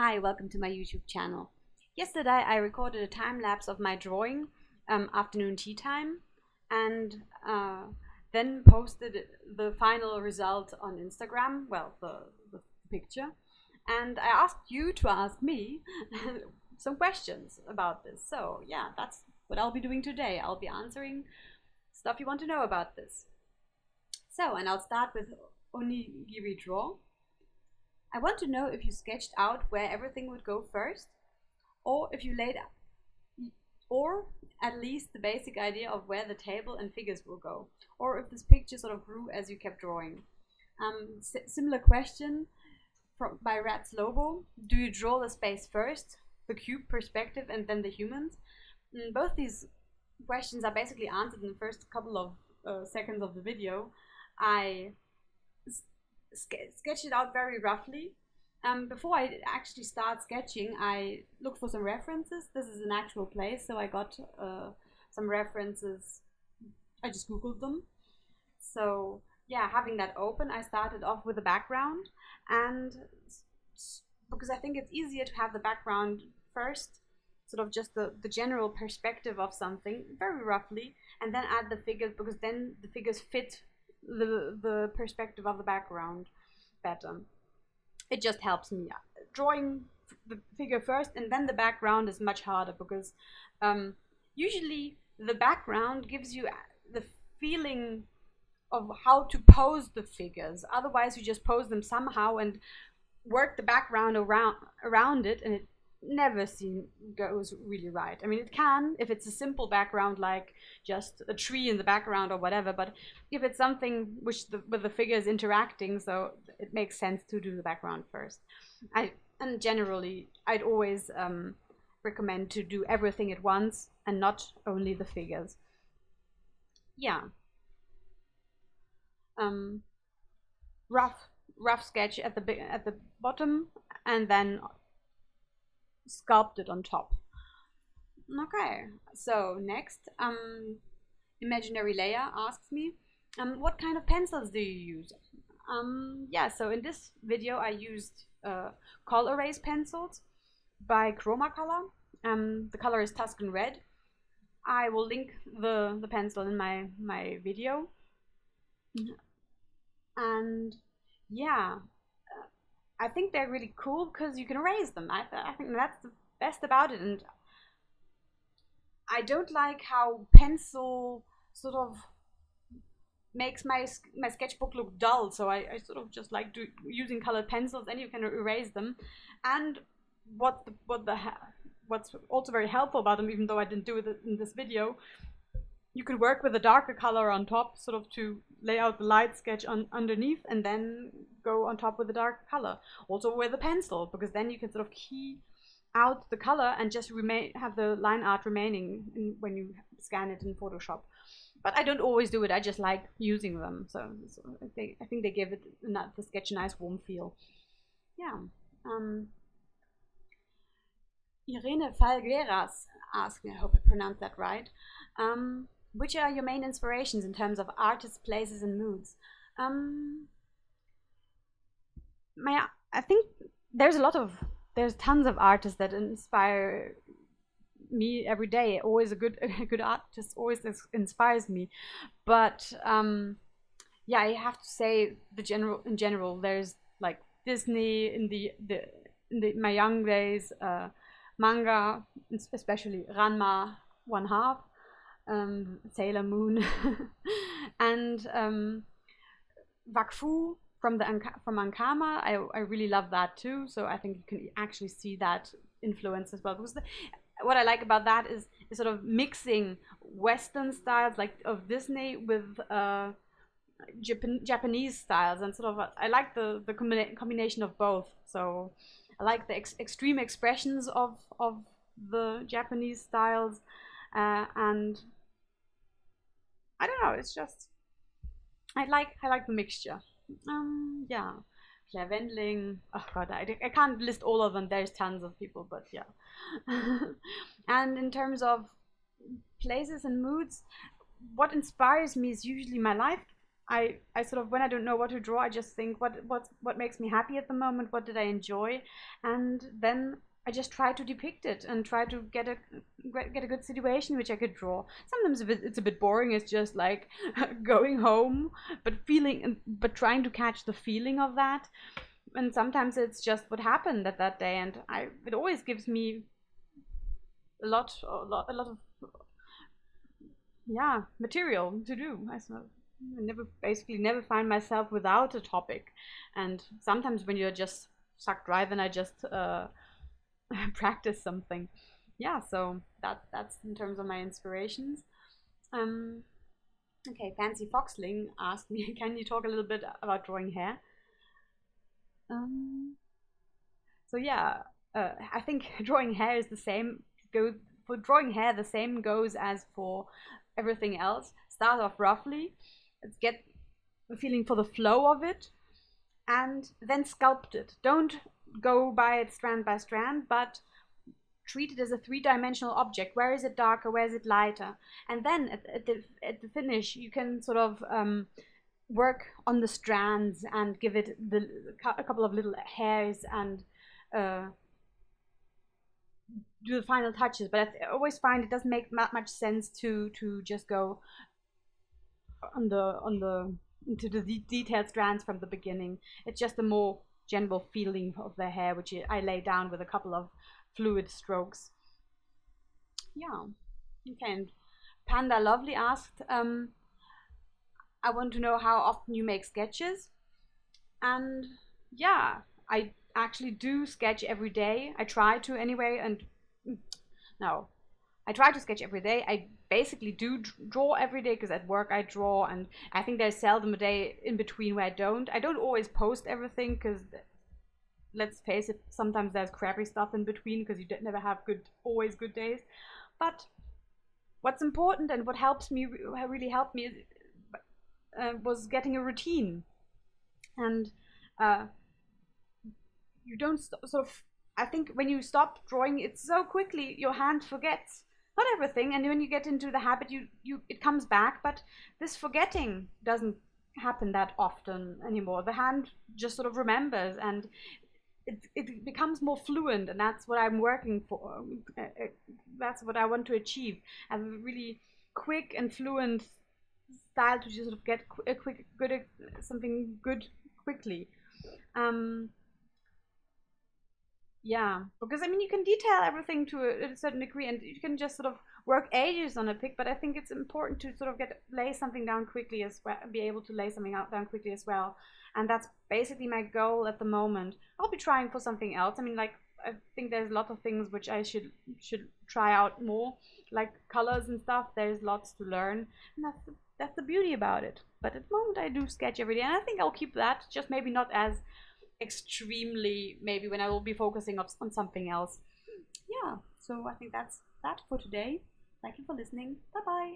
Hi, welcome to my YouTube channel. Yesterday I recorded a time lapse of my drawing, afternoon tea time, and then posted the final result on Instagram, well, the picture, and I asked you to ask me some questions about this. So yeah, that's what I'll be doing today. I'll be answering stuff you want to know about this. So, and I'll start with Onigiri Draw. I want to know if you sketched out where everything would go first, or if you laid out, or at least the basic idea of where the table and figures will go, or if this picture sort of grew as you kept drawing. Similar question by Rat's Lobo. Do you draw the space first, the cube perspective, and then the humans? Both these questions are basically answered in the first couple of seconds of the video. I sketched it out very roughly. Before I actually start sketching, I looked for some references. This is an actual place, so I got some references. I just googled them. So yeah, having that open, I started off with a background, and because I think it's easier to have the background first, sort of just the general perspective of something very roughly, and then add the figures, because then the figures fit the perspective of the background better. It just helps me. Drawing the figure first and then the background is much harder, because usually the background gives you the feeling of how to pose the figures. Otherwise you just pose them somehow and work the background around it, and it never goes really right. I mean, it can if it's a simple background, like just a tree in the background or whatever, but if it's something with the figures interacting, so it makes sense to do the background first. And generally I'd always recommend to do everything at once and not only the figures. Yeah. Rough sketch at the bottom, and then sculpted on top. Okay, so next, Imaginary Layer asks me, what kind of pencils do you use? Yeah, so in this video I used Col-Erase pencils by Prismacolor. The color is Tuscan Red. I will link the pencil in my video. And yeah, I think they're really cool because you can erase them. I think that's the best about it. And I don't like how pencil sort of makes my sketchbook look dull, so I sort of just like using colored pencils, and you can erase them. And what's also very helpful about them, even though I didn't do it in this video, you could work with a darker color on top, sort of to lay out the light sketch underneath, and then go on top with a dark color. Also with a pencil, because then you can sort of key out the color and just have the line art remaining when you scan it in Photoshop. But I don't always do it. I just like using them. So I think they give the sketch a nice warm feel. Yeah. Irene Falgueras asked me, I hope I pronounced that right. Which are your main inspirations in terms of artists, places, and moods? I think there's tons of artists that inspire me every day. Always a good artist always inspires me. But yeah, I have to say in general, there's like Disney in my young days, manga, especially Ranma 1/2. Sailor Moon, and Wakfu from Ankama. I really love that too. So I think you can actually see that influence as well. Because what I like about that is sort of mixing Western styles like of Disney with Japanese styles, and sort of I like the combination of both. So I like the extreme expressions of the Japanese styles, and I don't know, it's just I like the mixture. Yeah, Claire Wendling. Oh god, I can't list all of them. There's tons of people, but yeah. And in terms of places and moods, what inspires me is usually my life. I sort of, when I don't know what to draw, I just think what makes me happy at the moment, what did I enjoy, and then I just try to depict it and try to get a good situation which I could draw. Sometimes it's a bit boring. It's just like going home, but trying to catch the feeling of that. And sometimes it's just what happened at that day, and it always gives me a lot of yeah, material to do. I basically never find myself without a topic, and sometimes when you're just sucked dry, then I just practice something. Yeah, so that's in terms of my inspirations. Um, okay, Fancy Foxling asked me, can you talk a little bit about drawing hair? Um, so yeah, I think drawing hair is the same. Go for drawing hair, the same goes as for everything else. Start off roughly, let's get a feeling for the flow of it, and then sculpt it. Don't go by it strand by strand, but treat it as a three-dimensional object. Where is it darker? Where is it lighter? And then at the finish, you can sort of work on the strands and give it a couple of little hairs and do the final touches. But I always find it doesn't make much sense to just go on the into the detailed strands from the beginning. It's just a more general feeling of the hair, which I lay down with a couple of fluid strokes. Yeah. Okay. And Panda Lovely asked, I want to know how often you make sketches. And yeah, I actually do sketch every day. I try to anyway, and no, I try to sketch every day. I basically do draw every day because at work I draw, and I think there's seldom a day in between where I don't. I don't always post everything because, let's face it, sometimes there's crappy stuff in between because you never have always good days. But what's important and what really helped me was getting a routine. And you don't sort of, I think when you stop drawing it so quickly, your hand forgets. Not everything, and when you get into the habit, it comes back. But this forgetting doesn't happen that often anymore. The hand just sort of remembers, and it becomes more fluent, and that's what I'm working for. That's what I want to achieve. Have a really quick and fluent style to just sort of get something good quickly. Yeah, because I mean, you can detail everything to a certain degree, and you can just sort of work ages on a pic. But I think it's important to sort of lay something down quickly as well, be able to lay something down quickly as well. And that's basically my goal at the moment. I'll be trying for something else. I mean, like, I think there's a lot of things which I should try out more, like colors and stuff. There's lots to learn, and that's the beauty about it. But at the moment, I do sketch every day, and I think I'll keep that. Just maybe not as extremely, maybe when I will be focusing on something else. Yeah, so I think that's that for today. Thank you for listening. Bye bye.